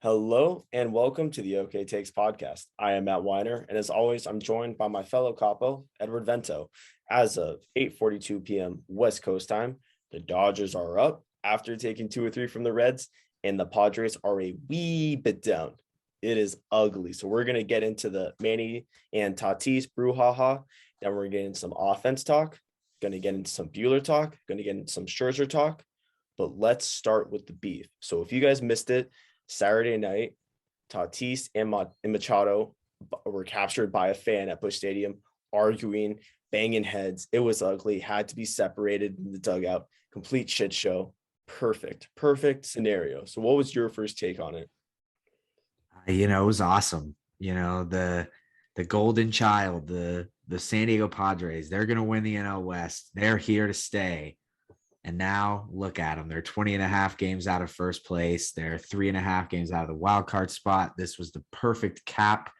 Hello and welcome to the OK Takes podcast. I am Matt Weiner, and as always, I'm joined by my fellow capo, Edward Vento. As of 8:42 p.m. West Coast time, the Dodgers are up after taking 2 or 3 from the Reds, and the Padres are a wee bit down. It is ugly. So we're gonna get into the Manny and Tatis brouhaha. Then we're getting some offense talk. Gonna get into some Bueller talk. Gonna get into some Scherzer talk. But let's start with the beef. So if you guys missed it, Saturday night, Tatis and Machado were captured by a fan at Busch Stadium, arguing, banging heads. It was ugly, had to be separated in the dugout. Complete shit show. Perfect scenario. So what was your first take on it? It was awesome. The golden child, the San Diego Padres, they're going to win the NL West. They're here to stay. And now look at them. They're 20 and a half games out of first place. They're 3.5 games out of the wild card spot. This was the perfect cap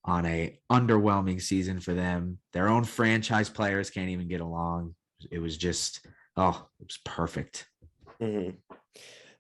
on a underwhelming season for them. Their own franchise players can't even get along. It was just, it was perfect. Mm-hmm.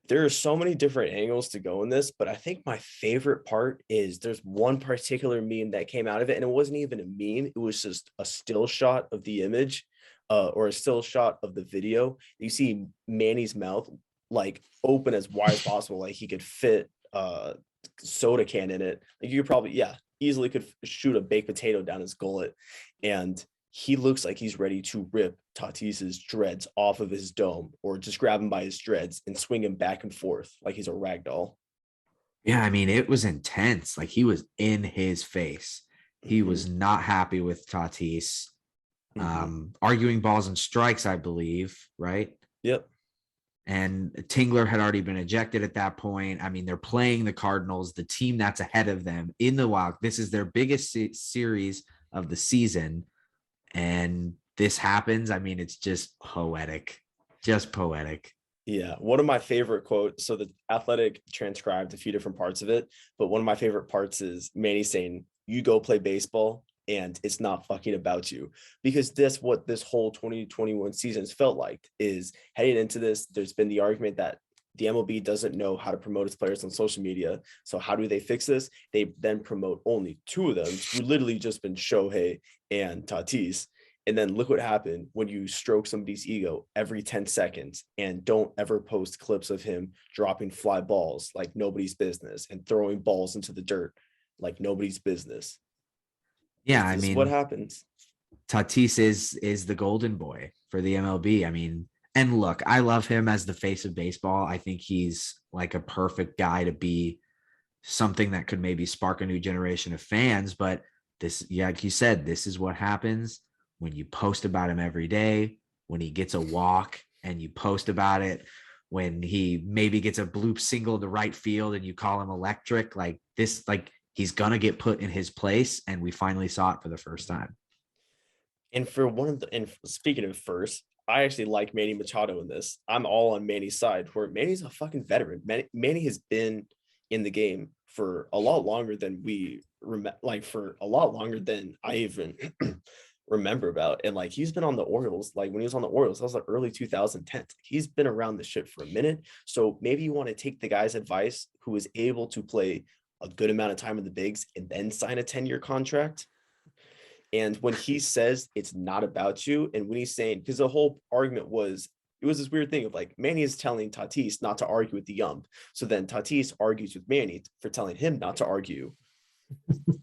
There are so many different angles to go in this, but I think my favorite part is there's one particular meme that came out of it, and it wasn't even a meme. It was just a still shot of the image, or a still shot of the video. You see Manny's mouth like open as wide as possible, like he could fit a soda can in it. Like you could probably, easily could shoot a baked potato down his gullet, and he looks like he's ready to rip Tatis's dreads off of his dome or just grab him by his dreads and swing him back and forth like he's a rag doll. Yeah, I mean, it was intense. Like he was in his face. He Mm-hmm. was not happy with Tatis. Mm-hmm. Arguing balls and strikes, I believe, right? Yep. And Tingler had already been ejected at that point. I mean, they're playing the Cardinals, the team that's ahead of them in the wild. This is their biggest series of the season. And this happens. I mean, it's just poetic, just poetic. Yeah. One of my favorite quotes. So the Athletic transcribed a few different parts of it, but one of my favorite parts is Manny saying, "You go play baseball and it's not fucking about you," because this, what this whole 2021 season has felt like is heading into this. There's been the argument that the MLB doesn't know how to promote its players on social media. So how do they fix this? They then promote only 2 of them, who literally just been Shohei and Tatis. And then look what happened when you stroke somebody's ego every 10 seconds and don't ever post clips of him dropping fly balls like nobody's business and throwing balls into the dirt like nobody's business. Yeah, I This is what mean, happens. Tatis is the golden boy for the MLB. I mean, and look, I love him as the face of baseball. I think he's like a perfect guy to be something that could maybe spark a new generation of fans. But this, yeah, like you said, this is what happens when you post about him every day, when he gets a walk and you post about it, when he maybe gets a bloop single to right field and you call him electric, like this, like he's gonna get put in his place. And we finally saw it for the first time. And for one of the, and speaking of first, I actually like Manny Machado in this. I'm all on Manny's side, where Manny's a fucking veteran. Manny has been in the game for a lot longer than we remember, like for a lot longer than I even remember about. And like he's been on the Orioles, like when he was on the Orioles, that was like early 2010s. He's been around the shit for a minute. So maybe you want to take the guy's advice who is able to play a good amount of time in the bigs and then sign a 10-year contract. And when he says it's not about you, and when he's saying, because the whole argument was, it was this weird thing of like Manny is telling Tatis not to argue with the ump. So then Tatis argues with Manny for telling him not to argue.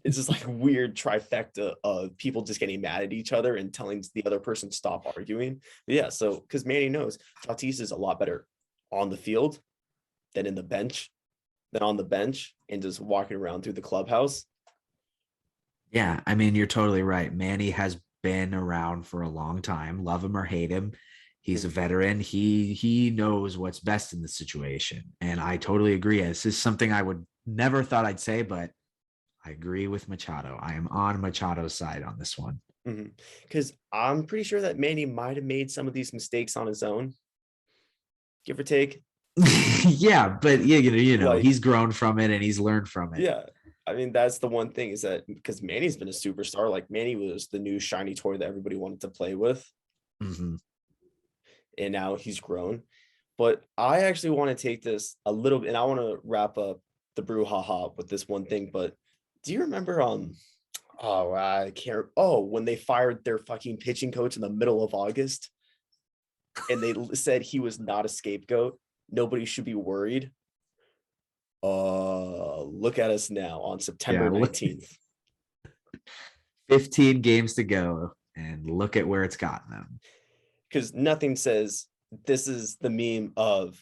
It's just like weird trifecta of people just getting mad at each other and telling the other person stop arguing. But yeah, so because Manny knows Tatis is a lot better on the field than in the bench, than on the bench and just walking around through the clubhouse. Yeah, I mean, you're totally right. Manny has been around for a long time. Love him or hate him, he's a veteran. He knows what's best in the situation, and I totally agree. This is something I would never thought I'd say, but I agree with Machado. I am on Machado's side on this one. Because I'm pretty sure that Manny might have made some of these mistakes on his own, give or take. Yeah, but yeah, Like, he's grown from it and he's learned from it. yeah, I mean, that's the one thing is that because Manny's been a superstar, like Manny was the new shiny toy that everybody wanted to play with, Mhm. and now he's grown. But I actually want to take this a little bit, and I want to wrap up the brouhaha with this one thing, but do you remember oh I can't when they fired their fucking pitching coach in the middle of August and they said he was not a scapegoat, nobody should be worried. Look at us now on September 19th. 15 games to go, and look at where it's gotten them. Because nothing says this is the meme of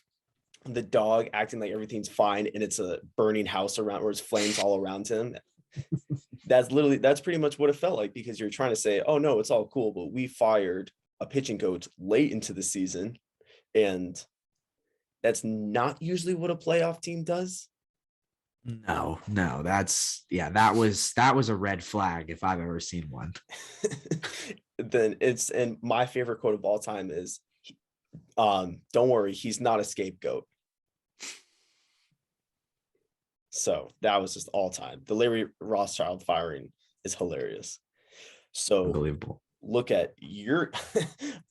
the dog acting like everything's fine and it's a burning house around where it's flames all around him. That's pretty much what it felt like, because you're trying to say, oh no, it's all cool, but we fired a pitching coach late into the season, and that's not usually what a playoff team does. No, that was a red flag if I've ever seen one. Then and my favorite quote of all time is, don't worry, he's not a scapegoat. So that was just all time. The Larry Rothschild firing is hilarious. So unbelievable. Look at your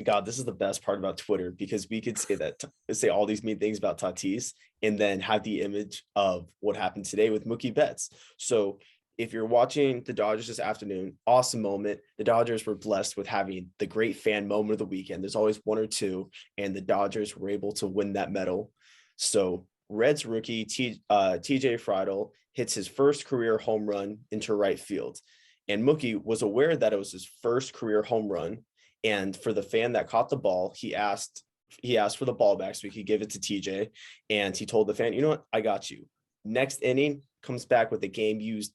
God, this is the best part about Twitter, because we could say all these mean things about Tatis and then have the image of what happened today with Mookie Betts. So if you're watching the Dodgers this afternoon, awesome moment. The Dodgers were blessed with having the great fan moment of the weekend. There's always one or two, and the Dodgers were able to win that medal. So Reds rookie TJ Friedl hits his first career home run into right field. And Mookie was aware that it was his first career home run. And for the fan that caught the ball, he asked for the ball back so he could give it to TJ. And he told the fan, you know what? I got you. Next inning, comes back with a game used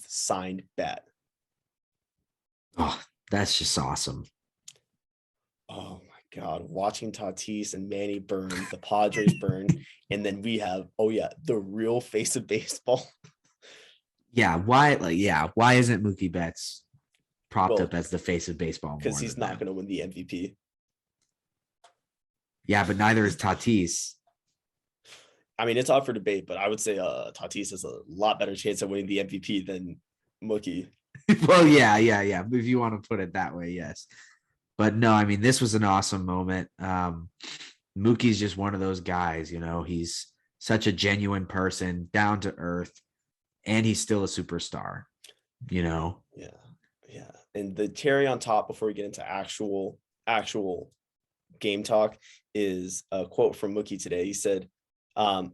signed bat. Oh, that's just awesome. Oh my God. Watching Tatis and Manny burn, the Padres burn. And then we have, the real face of baseball. Yeah, why isn't Mookie Betts propped up as the face of baseball? Because he's not going to win the MVP. Yeah, but neither is Tatis. I mean, it's up for debate, but I would say Tatis has a lot better chance of winning the MVP than Mookie. Well, yeah. If you want to put it that way, yes. But no, I mean, this was an awesome moment. Mookie's just one of those guys, he's such a genuine person, down to earth. And he's still a superstar, Yeah. And the cherry on top before we get into actual game talk is a quote from Mookie today. He said, I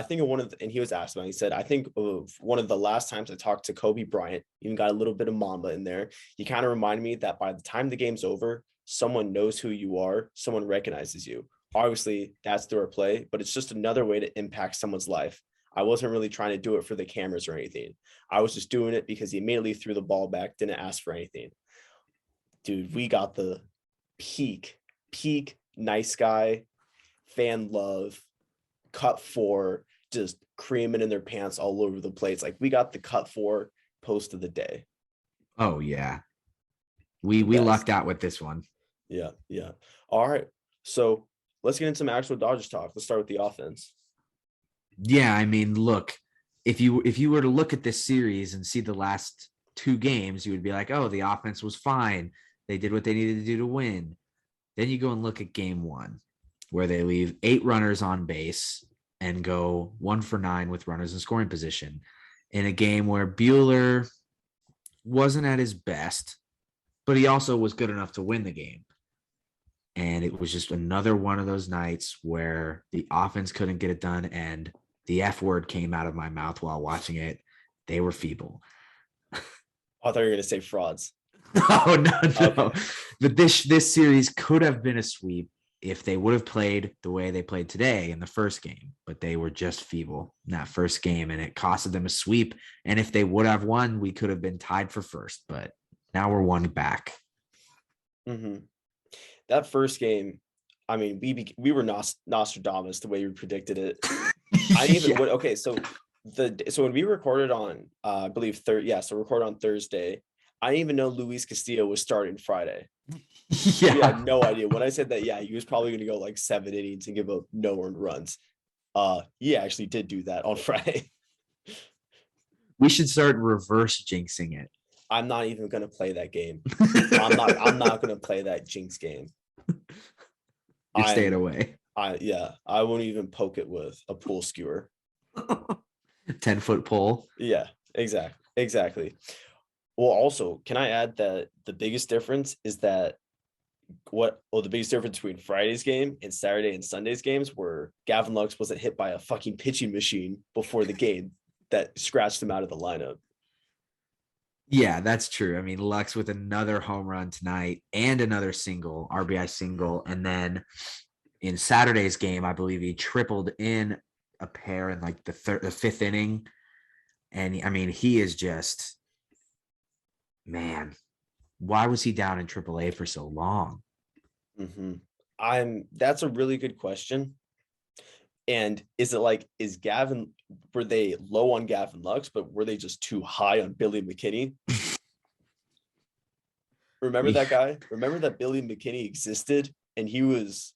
think of and he was asked about, he said, I think of one of the last times I talked to Kobe Bryant, even got a little bit of Mamba in there. He kind of reminded me that by the time the game's over, someone knows who you are. Someone recognizes you. Obviously, that's through our play, but it's just another way to impact someone's life. I wasn't really trying to do it for the cameras or anything. I was just doing it because he immediately threw the ball back, didn't ask for anything. Dude, we got the peak nice guy, fan love, cut for, just creaming in their pants all over the place. Like, we got the cut for post of the day. Oh, yeah. We lucked out with this one. Yeah. All right. So let's get into some actual Dodgers talk. Let's start with the offense. Yeah, I mean, look, if you were to look at this series and see the last two games, you would be like, oh, the offense was fine. They did what they needed to do to win. Then you go and look at game one, where they leave 8 runners on base and go 1 for 9 with runners in scoring position in a game where Bueller wasn't at his best, but he also was good enough to win the game. And it was just another one of those nights where the offense couldn't get it done, and the F word came out of my mouth while watching it. They were feeble. I thought you were going to say frauds. Oh, no. Okay. But this series could have been a sweep if they would have played the way they played today in the first game, but they were just feeble in that first game, and it costed them a sweep. And if they would have won, we could have been tied for first, but now we're one back. Mm-hmm. That first game, I mean, we were Nostradamus the way we predicted it. So when we recorded on, I believe recorded on Thursday, I didn't even know Luis Castillo was starting Friday. Yeah, we had no idea. When I said that, he was probably going to go like 7 innings and give up no earned runs. He actually did do that on Friday. We should start reverse jinxing it. I'm not even going to play that game. I'm not going to play that jinx game. You're staying away. I won't even poke it with a pool skewer. 10-foot pole. Yeah, exactly. Well, also, can I add that the biggest difference is that the biggest difference between Friday's game and Saturday and Sunday's games were Gavin Lux wasn't hit by a fucking pitching machine before the game that scratched him out of the lineup. Yeah, that's true. I mean, Lux with another home run tonight and another single, RBI single. And then in Saturday's game, I believe he tripled in a pair in like the fifth inning. And I mean, he is just, man, why was he down in AAA for so long? That's a really good question. And is it like, were they low on Gavin Lux, but were they just too high on Billy McKinney? Remember that guy? Remember that Billy McKinney existed and he was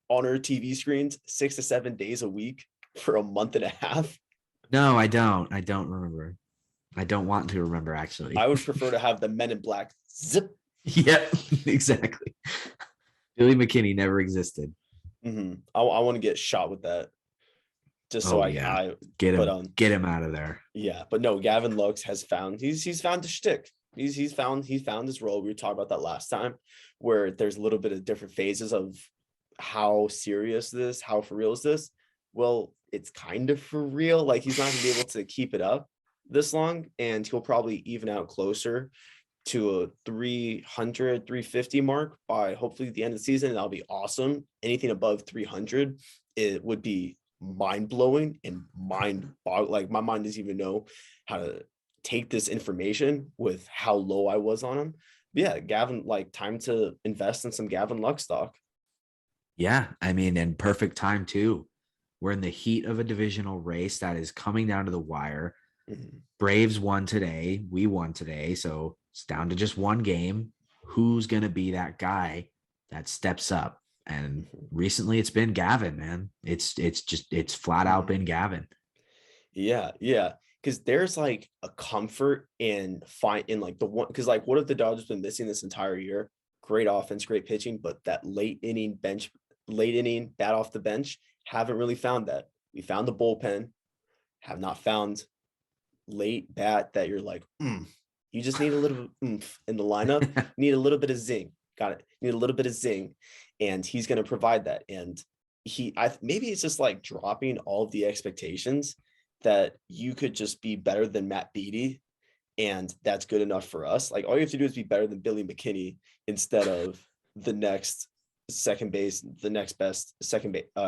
on our TV screens 6 to 7 days a week for a month and a half? No, I don't. I don't remember. I don't want to remember, actually. I would prefer to have the Men in Black zip. Yep, exactly. Billy McKinney never existed. I want to get shot with that. Just so I get him out of there. Yeah, but no, Gavin Lux has found he's found his shtick. He's found his role. We were talking about that last time, where there's a little bit of different phases of how serious this, how for real is this? Well, it's kind of for real. Like he's not gonna be able to keep it up this long, and he'll probably even out closer to a 300, 350 mark by hopefully the end of the season. And that'll be awesome. Anything above 300, it would be mind-blowing and like my mind doesn't even know how to take this information with how low I was on him. But yeah, Gavin, like time to invest in some Gavin Lux stock. Yeah, I mean, and perfect time too. We're in the heat of a divisional race that is coming down to the wire. Braves won today. We won today. So it's down to just one game. Who's going to be that guy that steps up? And recently it's been Gavin, man. It's flat out been Gavin. Yeah. Because there's like a comfort in like the one, because like what if the Dodgers been missing this entire year? Great offense, great pitching, but that late inning bat off the bench, haven't really found that. We found the bullpen, have not found late bat that you're like, you just need a little oomph in the lineup, need a little bit of zing. Got it. Need a little bit of zing. And he's going to provide that. And maybe it's just like dropping all of the expectations that you could just be better than Matt Beattie. And that's good enough for us. Like all you have to do is be better than Billy McKinney instead of the next best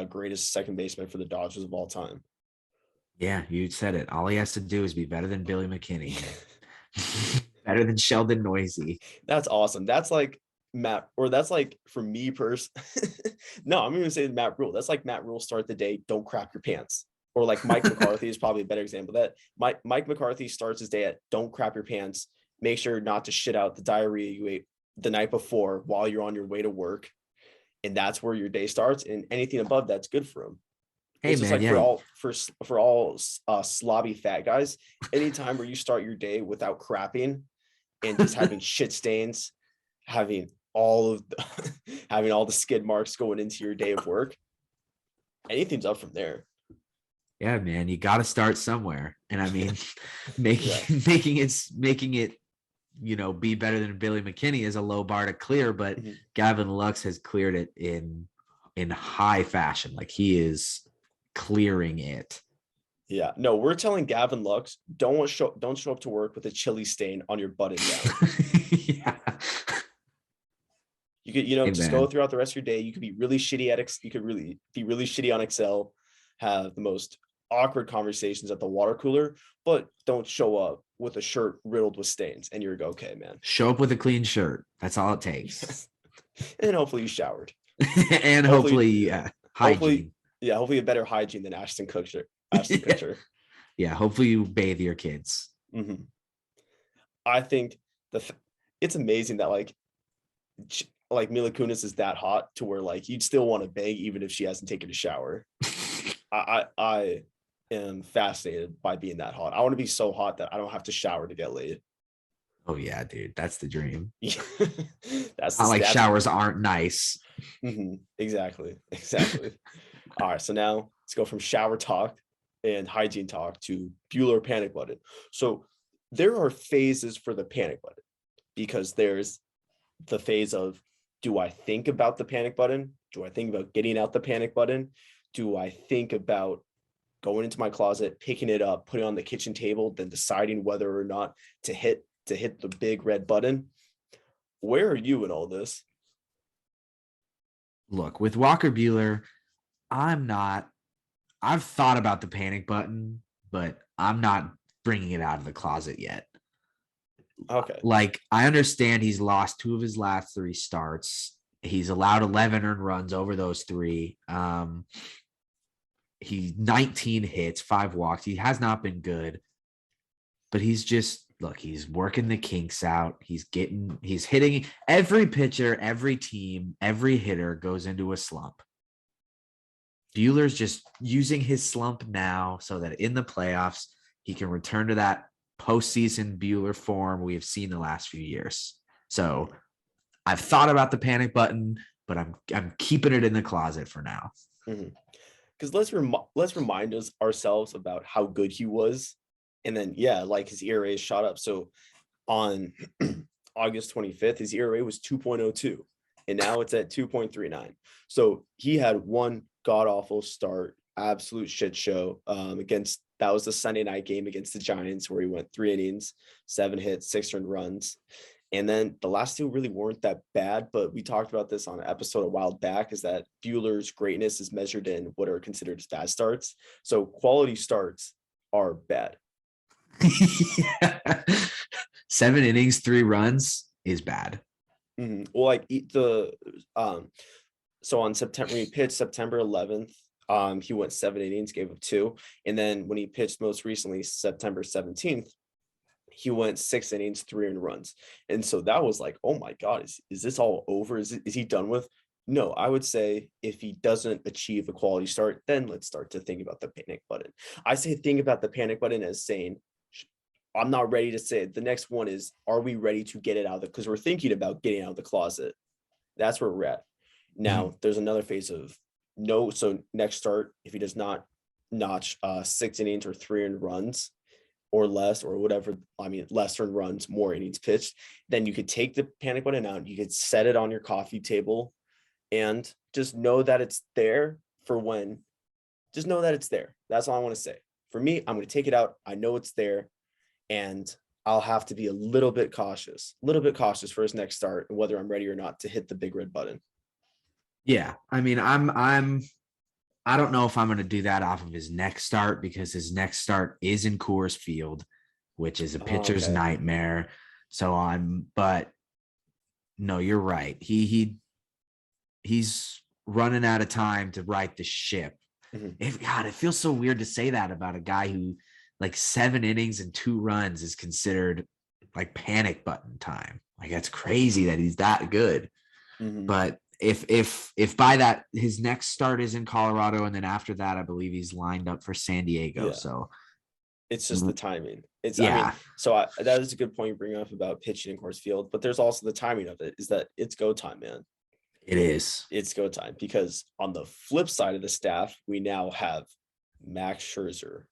greatest second baseman for the Dodgers of all time. Yeah, you said it. All he has to do is be better than Billy McKinney. Better than Sheldon Noisy. That's awesome. That's like Matt, or that's like for me no, I'm going to say Matt Rule. That's like Matt Rule start the day, don't crap your pants. Or like Mike McCarthy is probably a better example of that. Mike McCarthy starts his day at don't crap your pants. Make sure not to shit out the diarrhea you ate the night before while you're on your way to work. And that's where your day starts. And anything above that's good for him. Hey, it's man, just like yeah. for all slobby fat guys, anytime where you start your day without crapping and just having shit stains, having all the skid marks going into your day of work, anything's up from there. Yeah, man, you got to start somewhere. And I mean, making it, be better than Billy McKinney is a low bar to clear, but Gavin Lux has cleared it in high fashion. Like he is clearing it. Yeah, no, we're telling Gavin Lux, don't show up to work with a chili stain on your button down. Yeah. You could, just go throughout the rest of your day. You could be really shitty you could really be really shitty on Excel, have the most awkward conversations at the water cooler, but don't show up with a shirt riddled with stains and you're okay, man. Show up with a clean shirt. That's all it takes. And hopefully you showered. And hopefully hygiene. Hopefully a better hygiene than Ashton Kutcher. Yeah, hopefully you bathe your kids. I think it's amazing that like Mila Kunis is that hot to where like you'd still want to bang even if she hasn't taken a shower. I am fascinated by being that hot. I want to be so hot that I don't have to shower to get laid. Oh yeah, dude, that's the dream. That's not like showers aren't nice. Exactly. All right, so now let's go from shower talk and hygiene talk to Bueller panic button. So there are phases for the panic button, because there's the phase of, do I think about the panic button? Do I think about getting out the panic button? Do I think about going into my closet, picking it up, putting it on the kitchen table, then deciding whether or not to hit the big red button? Where are you in all this? Look, with Walker Buehler, I've thought about the panic button, but I'm not bringing it out of the closet yet. Okay. Like, I understand he's lost 2 of his last 3 starts. He's allowed 11 earned runs over those 3. He 19 hits, 5 walks. He has not been good, but he's working the kinks out. He's hitting. Every pitcher, every team, every hitter goes into a slump. Buehler's just using his slump now so that in the playoffs, he can return to that postseason Buehler form we have seen the last few years. So I've thought about the panic button, but I'm keeping it in the closet for now. Because let's remind ourselves about how good he was, and then like his ERA shot up. So on August 25th, his ERA was 2.02, and now it's at 2.39. So he had one god awful start, absolute shit show against. That was the Sunday night game against the Giants, where he went 3 innings, 7 hits, 6 earned runs. And then the last 2 really weren't that bad, but we talked about this on an episode a while back, is that Buehler's greatness is measured in what are considered as bad starts. So quality starts are bad. 7 innings, 3 runs is bad. Well, like so on September, he pitched September 11th. He went 7 innings, gave up 2. And then when he pitched most recently, September 17th, he went 6 innings, 3 earned runs. And so that was like, oh my God, is this all over? Is he done with? No, I would say if he doesn't achieve a quality start, then let's start to think about the panic button. I say think about the panic button as saying, I'm not ready to say it. The next one is, are we ready to get it out of because we're thinking about getting out of the closet. That's where we're at. Now, there's another phase of no. So next start, if he does not notch 6 innings or 3 earned runs or less, or whatever, less earned runs, more innings pitched, then you could take the panic button out. You could set it on your coffee table and just know that it's there for when. Just know that it's there. That's all I want to say. For me, I'm going to take it out. I know it's there, and I'll have to be a little bit cautious for his next start and whether I'm ready or not to hit the big red button. Yeah, I don't know if I'm going to do that off of his next start, because his next start is in Coors Field, which is a pitcher's nightmare. But no, you're right. He's running out of time to right the ship. It feels so weird to say that about a guy who, like, 7 innings and 2 runs is considered like panic button time. Like, that's crazy that he's that good. But if by that his next start is in Colorado, and then after that, I believe he's lined up for San Diego. Yeah. So it's just the timing. That is a good point you bring up about pitching in Coors Field, but there's also the timing of it, is that it's go time, man. It is. It's go time, because on the flip side of the staff, we now have Max Scherzer,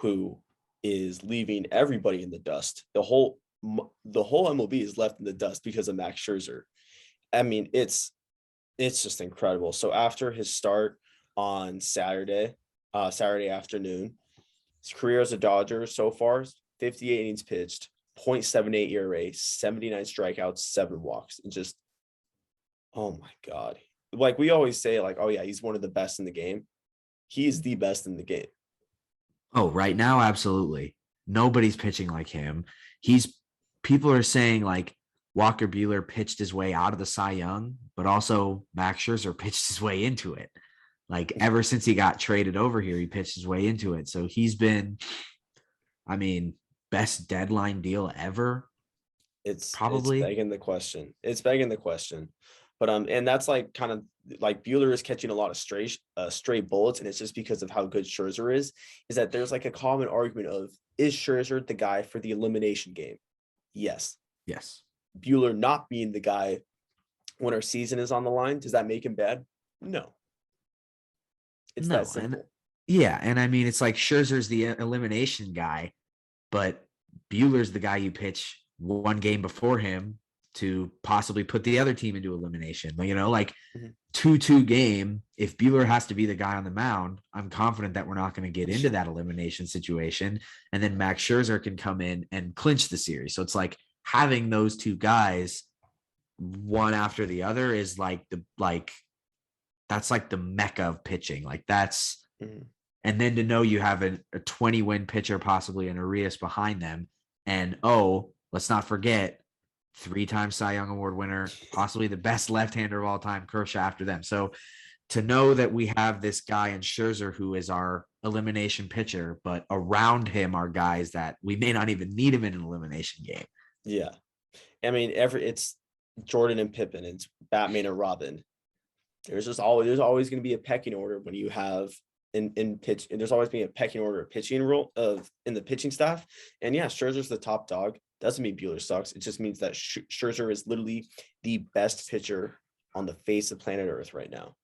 who is leaving everybody in the dust. The whole MLB is left in the dust because of Max Scherzer. It's just incredible. So after his start on Saturday afternoon, his career as a Dodger so far, 58 innings pitched, 0.78 ERA, 79 strikeouts, 7 walks. And just, oh my God. Like we always say, like, oh yeah, he's one of the best in the game. He's the best in the game. Oh, right now, absolutely. Nobody's pitching like him. People are saying, like, Walker Buehler pitched his way out of the Cy Young, but also Max Scherzer pitched his way into it. Like, ever since he got traded over here, he pitched his way into it. So he's been, best deadline deal ever. It's probably begging the question. But and that's like kind of like Bueller is catching a lot of stray bullets, and it's just because of how good Scherzer is that there's like a common argument of, is Scherzer the guy for the elimination game? Yes. Bueller not being the guy when our season is on the line, does that make him bad? No. It's that simple. Yeah, and I mean it's like Scherzer's the elimination guy, but Bueller's the guy you pitch one game before him to possibly put the other team into elimination. You know, like Mhm. 2-2 game. If Buehler has to be the guy on the mound, I'm confident that we're not going to get into that elimination situation. And then Max Scherzer can come in and clinch the series. So it's like having those two guys one after the other is like that's like the mecca of pitching. Like that's Mhm. and then to know you have a 20-win pitcher, possibly an Arias behind them. And let's not forget, 3-time Cy Young Award winner, possibly the best left-hander of all time, Kershaw after them. So to know that we have this guy in Scherzer who is our elimination pitcher, but around him are guys that we may not even need him in an elimination game. Yeah. I mean, it's Jordan and Pippen, it's Batman and Robin. There's always going to be a pecking order when you have in pitch, and there's always been a pecking order of pitching role of in the pitching staff. And yeah, Scherzer's the top dog. Doesn't mean Bueller sucks. It just means that Scherzer is literally the best pitcher on the face of planet Earth right now.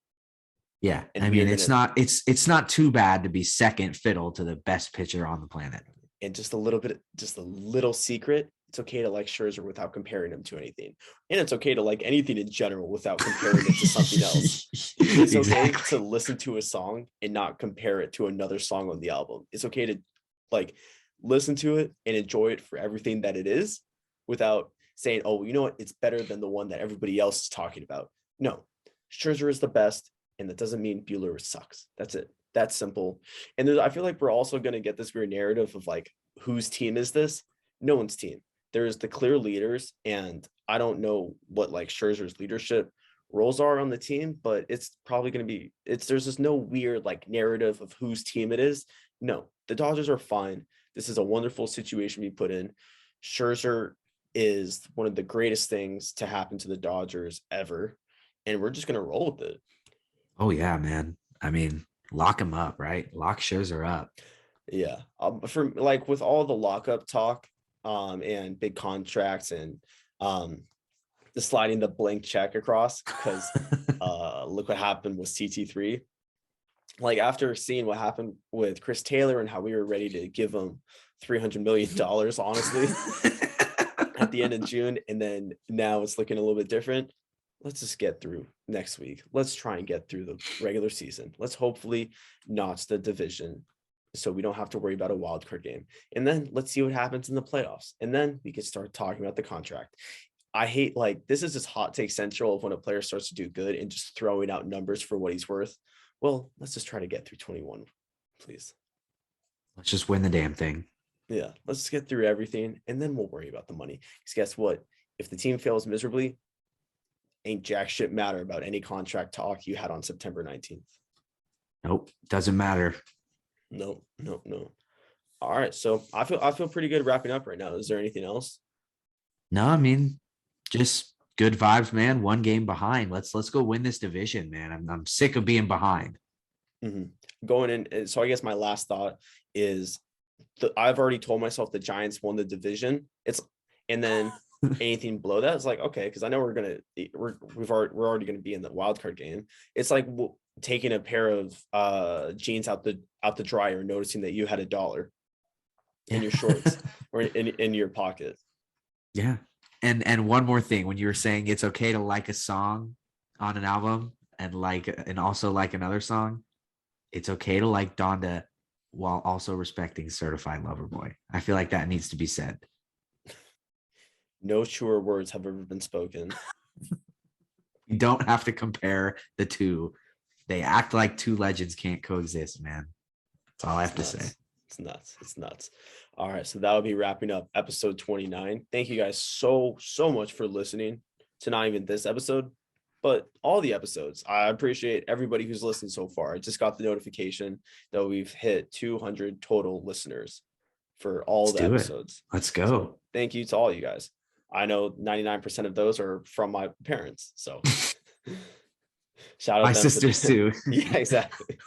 Yeah, And I we are mean gonna it's not too bad to be second fiddle to the best pitcher on the planet. and just a little secret. It's okay to like Scherzer without comparing him to anything. And it's okay to like anything in general without comparing it to something else. It's okay to listen to a song and not compare it to another song on the album. It's okay to like listen to it and enjoy it for everything that it is without saying, oh, you know what? It's better than the one that everybody else is talking about. No, Scherzer is the best. And that doesn't mean Bueller sucks. That's it. That's simple. And I feel like we're also going to get this weird narrative of like, whose team is this? No one's team. There's the clear leaders, and I don't know what like Scherzer's leadership roles are on the team, but it's probably going to be there's just no weird like narrative of whose team it is. No, the Dodgers are fine. This is a wonderful situation we put in. Scherzer is one of the greatest things to happen to the Dodgers ever, and we're just going to roll with it. Oh yeah, man. I mean, lock him up, right? Lock Scherzer up. Yeah. For like with all the lockup talk, and big contracts and the sliding the blank check across because look what happened with CT3. Like after seeing what happened with Chris Taylor and how we were ready to give him $300 million, honestly, at the end of June, and then now it's looking a little bit different. Let's just get through next week. Let's try and get through the regular season. Let's hopefully notch the division so we don't have to worry about a wild card game. And then let's see what happens in the playoffs. And then we can start talking about the contract. I hate like this is just hot take central of when a player starts to do good and just throwing out numbers for what he's worth. Well, let's just try to get through 21, please. Let's just win the damn thing. Yeah, let's just get through everything and then we'll worry about the money. Because guess what? If the team fails miserably, ain't jack shit matter about any contract talk you had on September 19th. Nope, doesn't matter. No. All right, so I feel pretty good wrapping up right now. Is there anything else? No, I mean, just good vibes, man. One game behind. Let's go win this division, man. I'm sick of being behind. Mm-hmm. Going in. So I guess my last thought is I've already told myself the Giants won the division. And then anything below that is like, okay, because I know we're already going to be in the wild card game. It's like taking a pair of jeans out the dryer, noticing that you had $1 in your shorts or in your pocket. Yeah. And one more thing, when you were saying it's okay to like a song on an album and also like another song, it's okay to like Donda while also respecting Certified Lover Boy. I feel like that needs to be said. No truer words have ever been spoken. You don't have to compare the two. They act like two legends can't coexist, man. That's all I have to say. It's nuts. All right, so that will be wrapping up episode 29. Thank you guys so much for listening to not even this episode, but all the episodes. I appreciate everybody who's listened so far. I just got the notification that we've hit 200 total listeners for all the episodes. Let's go. So thank you to all you guys. I know 99% of those are from my parents, so shout out my them sisters too. Yeah, exactly.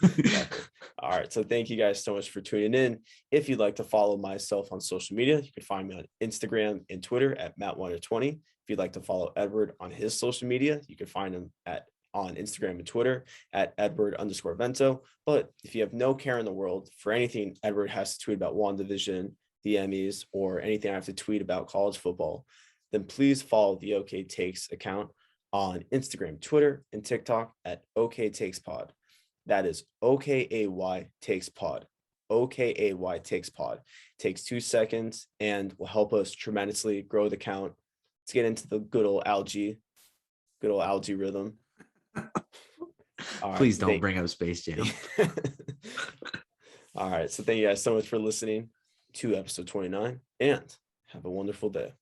All right, so thank you guys so much for tuning in. If you'd like to follow myself on social media, you can find me on Instagram and Twitter at Matt20. If you'd like to follow Edward on his social media, you can find him at on Instagram and Twitter at Edward_Vento. But if you have no care in the world for anything Edward has to tweet about WandaVision, the Emmys, or anything I have to tweet about college football, then please follow the OK Takes account on Instagram, Twitter, and TikTok at OK Takes Pod. That is OKAY Takes Pod. OKAY Takes Pod. Takes 2 seconds and will help us tremendously grow the count. Let's get into the good old algae rhythm. Please don't bring up Space Jam. All right. So thank you guys so much for listening to episode 29 and have a wonderful day.